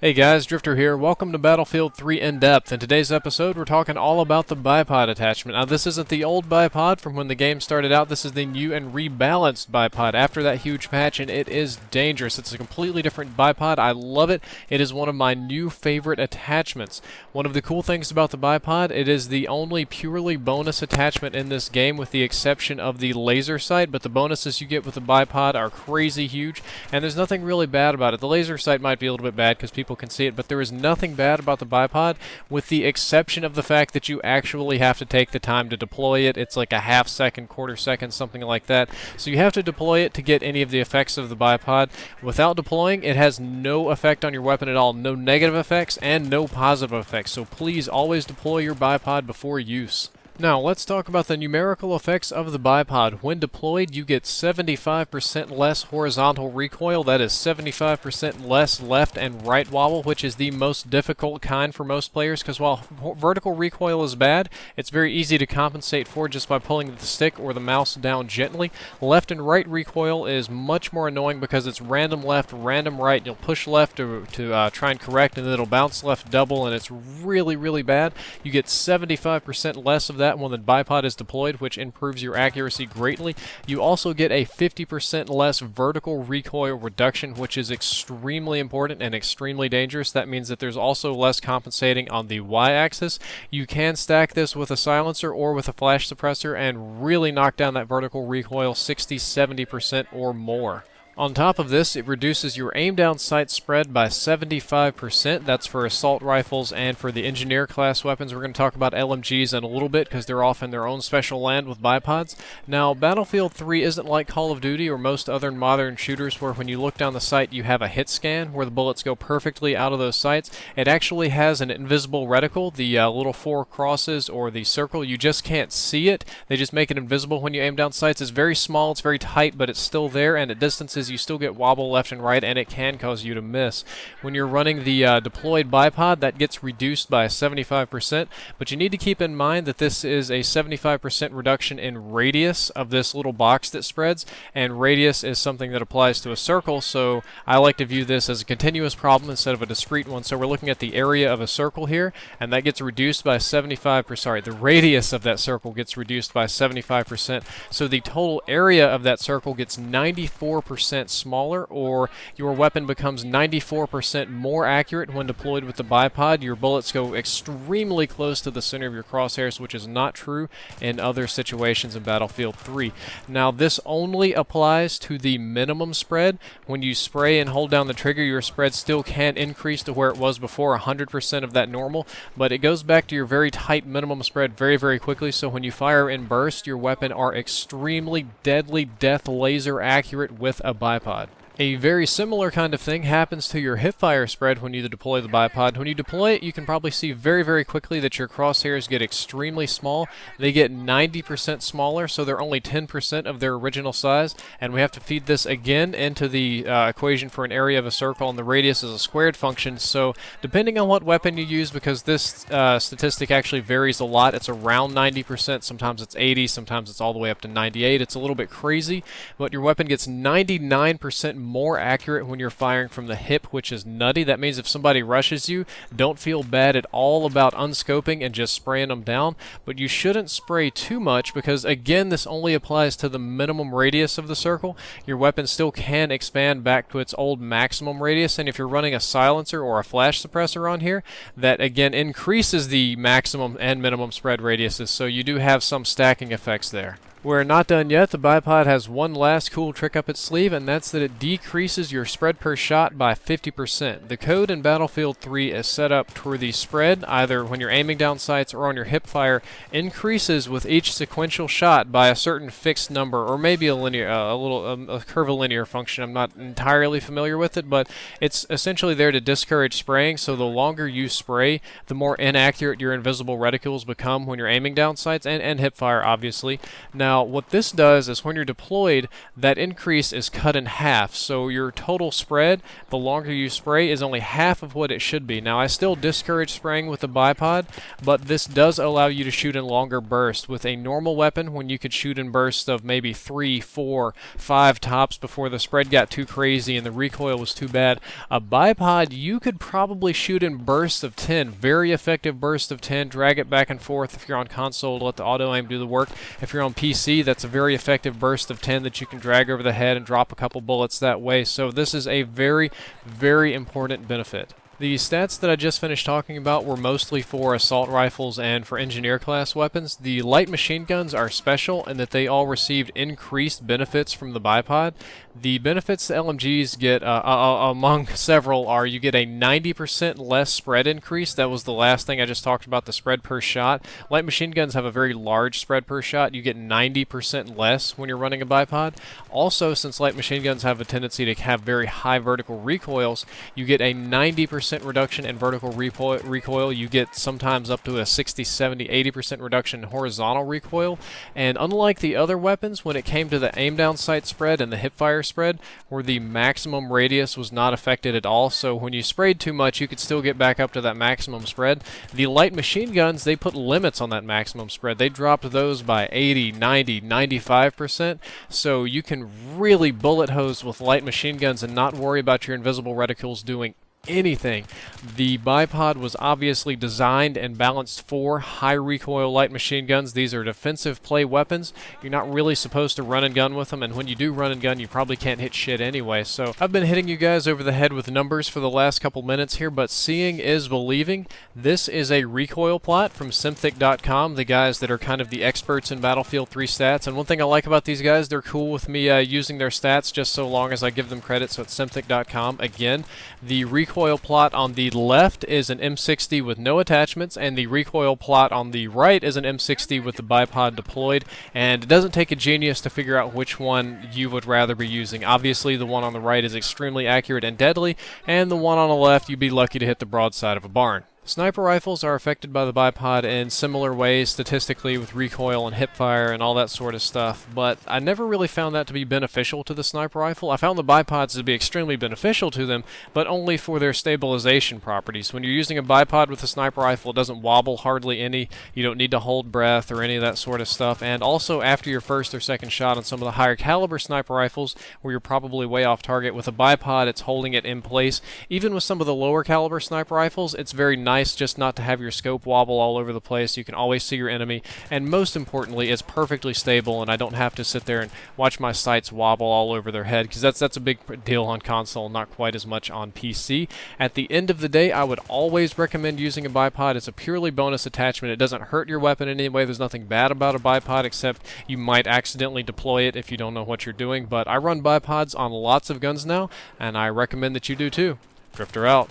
Hey guys, Drifter here. Welcome to Battlefield 3 In-Depth. In today's episode, we're talking all about the bipod attachment. Now, this isn't the old bipod from when the game started out. This is the new and rebalanced bipod after that huge patch, and it is dangerous. It's a completely different bipod. I love it. It is one of my new favorite attachments. One of the cool things about the bipod, it is the only purely bonus attachment in this game with the exception of the laser sight, but the bonuses you get with the bipod are crazy huge, and there's nothing really bad about it. The laser sight might be a little bit bad because people can see it, but there is nothing bad about the bipod with the exception of the fact that you actually have to take the time to deploy it. It's like a half second, quarter second, something like that. So you have to deploy it to get any of the effects of the bipod. Without deploying, it has no effect on your weapon at all. No negative effects and no positive effects. So please always deploy your bipod before use. Now, let's talk about the numerical effects of the bipod. When deployed, you get 75% less horizontal recoil. That is 75% less left and right wobble, which is the most difficult kind for most players, because while vertical recoil is bad, it's very easy to compensate for just by pulling the stick or the mouse down gently. Left and right recoil is much more annoying because it's random left, random right. You'll push left to try and correct, and then it'll bounce left double, and it's really, really bad. You get 75% less of that when the bipod is deployed, which improves your accuracy greatly. You also get a 50% less vertical recoil reduction, which is extremely important and extremely dangerous. That means that there's also less compensating on the y-axis. You can stack this with a silencer or with a flash suppressor and really knock down that vertical recoil 60-70% or more. On top of this, it reduces your aim down sight spread by 75%. That's for assault rifles and for the engineer class weapons. We're going to talk about LMGs in a little bit because they're off in their own special land with bipods. Now, Battlefield 3 isn't like Call of Duty or most other modern shooters where when you look down the sight you have a hit scan where the bullets go perfectly out of those sights. It actually has an invisible reticle, the little four crosses or the circle. You just can't see it. They just make it invisible when you aim down sights. It's very small, it's very tight, but it's still there, and at distances you still get wobble left and right, and it can cause you to miss. When you're running the deployed bipod, that gets reduced by 75%, but you need to keep in mind that this is a 75% reduction in radius of this little box that spreads, and radius is something that applies to a circle, so I like to view this as a continuous problem instead of a discrete one. So we're looking at the area of a circle here, and that gets reduced by 75%. Sorry, the radius of that circle gets reduced by 75%, so the total area of that circle gets 94% smaller, or your weapon becomes 94% more accurate when deployed with the bipod. Your bullets go extremely close to the center of your crosshairs, which is not true in other situations in Battlefield 3. Now, this only applies to the minimum spread. When you spray and hold down the trigger, your spread still can increase to where it was before, 100% of that normal, but it goes back to your very tight minimum spread very, very quickly, so when you fire in burst, your weapon are extremely deadly, death laser accurate with a bipod. A very similar kind of thing happens to your hipfire spread when you deploy the bipod. When you deploy it, you can probably see very, very quickly that your crosshairs get extremely small. They get 90% smaller, so they're only 10% of their original size, and we have to feed this again into the equation for an area of a circle, and the radius is a squared function. So depending on what weapon you use, because this statistic actually varies a lot, it's around 90%, sometimes it's 80, sometimes it's all the way up to 98. It's a little bit crazy, but your weapon gets 99% more accurate when you're firing from the hip, which is nutty. That means if somebody rushes you, don't feel bad at all about unscoping and just spraying them down, but you shouldn't spray too much because, again, this only applies to the minimum radius of the circle. Your weapon still can expand back to its old maximum radius, and if you're running a silencer or a flash suppressor on here, that again increases the maximum and minimum spread radiuses, so you do have some stacking effects there. We're not done yet. The bipod has one last cool trick up its sleeve, and that's that it decreases your spread per shot by 50%. The code in Battlefield 3 is set up to where the spread, either when you're aiming down sights or on your hip fire, increases with each sequential shot by a certain fixed number, or maybe a linear, a curvilinear function. I'm not entirely familiar with it, but it's essentially there to discourage spraying, so the longer you spray, the more inaccurate your invisible reticules become when you're aiming down sights, and hip fire, obviously. Now, Now, what this does is when you're deployed, that increase is cut in half. So your total spread, the longer you spray, is only half of what it should be. Now, I still discourage spraying with the bipod, but this does allow you to shoot in longer bursts. With a normal weapon, when you could shoot in bursts of maybe 3, 4, 5 tops before the spread got too crazy and the recoil was too bad, a bipod, you could probably shoot in bursts of 10. Very effective bursts of 10. Drag it back and forth if you're on console to let the auto aim do the work. If you're on PC, that's a very effective burst of 10 that you can drag over the head and drop a couple bullets that way. So this is a very, very important benefit. The stats that I just finished talking about were mostly for assault rifles and for engineer class weapons. The light machine guns are special in that they all received increased benefits from the bipod. The benefits the LMGs get, among several, are you get a 90% less spread increase. That was the last thing I just talked about, the spread per shot. Light machine guns have a very large spread per shot. You get 90% less when you're running a bipod. Also, since light machine guns have a tendency to have very high vertical recoils, you get a 90% reduction in vertical recoil. You get sometimes up to a 60, 70, 80% reduction in horizontal recoil. And unlike the other weapons, when it came to the aim down sight spread and the hipfire spread, where the maximum radius was not affected at all, so when you sprayed too much, you could still get back up to that maximum spread. The light machine guns, they put limits on that maximum spread. They dropped those by 80, 90, 95%, so you can really bullet hose with light machine guns and not worry about your invisible reticules doing anything. The bipod was obviously designed and balanced for high recoil light machine guns. These are defensive play weapons. You're not really supposed to run and gun with them, and when you do run and gun, you probably can't hit shit anyway. So I've been hitting you guys over the head with numbers for the last couple minutes here, but seeing is believing. This is a recoil plot from Synthic.com, the guys that are kind of the experts in Battlefield 3 stats. And one thing I like about these guys, they're cool with me using their stats just so long as I give them credit. So it's Synthic.com. Again, the recoil plot on the left is an M60 with no attachments, and the recoil plot on the right is an M60 with the bipod deployed. And it doesn't take a genius to figure out which one you would rather be using. Obviously, the one on the right is extremely accurate and deadly, and the one on the left, you'd be lucky to hit the broadside of a barn. Sniper rifles are affected by the bipod in similar ways statistically with recoil and hipfire and all that sort of stuff, but I never really found that to be beneficial to the sniper rifle. I found the bipods to be extremely beneficial to them, but only for their stabilization properties. When you're using a bipod with a sniper rifle, it doesn't wobble hardly any. You don't need to hold breath or any of that sort of stuff. And also, after your first or second shot on some of the higher caliber sniper rifles, where you're probably way off target, with a bipod, it's holding it in place. Even with some of the lower caliber sniper rifles, it's very nice just not to have your scope wobble all over the place. You can always see your enemy, and most importantly, it's perfectly stable, and I don't have to sit there and watch my sights wobble all over their head, because that's a big deal on console, not quite as much on PC. At the end of the day, I would always recommend using a bipod. It's a purely bonus attachment. It doesn't hurt your weapon in any way. There's nothing bad about a bipod, except you might accidentally deploy it if you don't know what you're doing, but I run bipods on lots of guns now, and I recommend that you do too. Drifter out.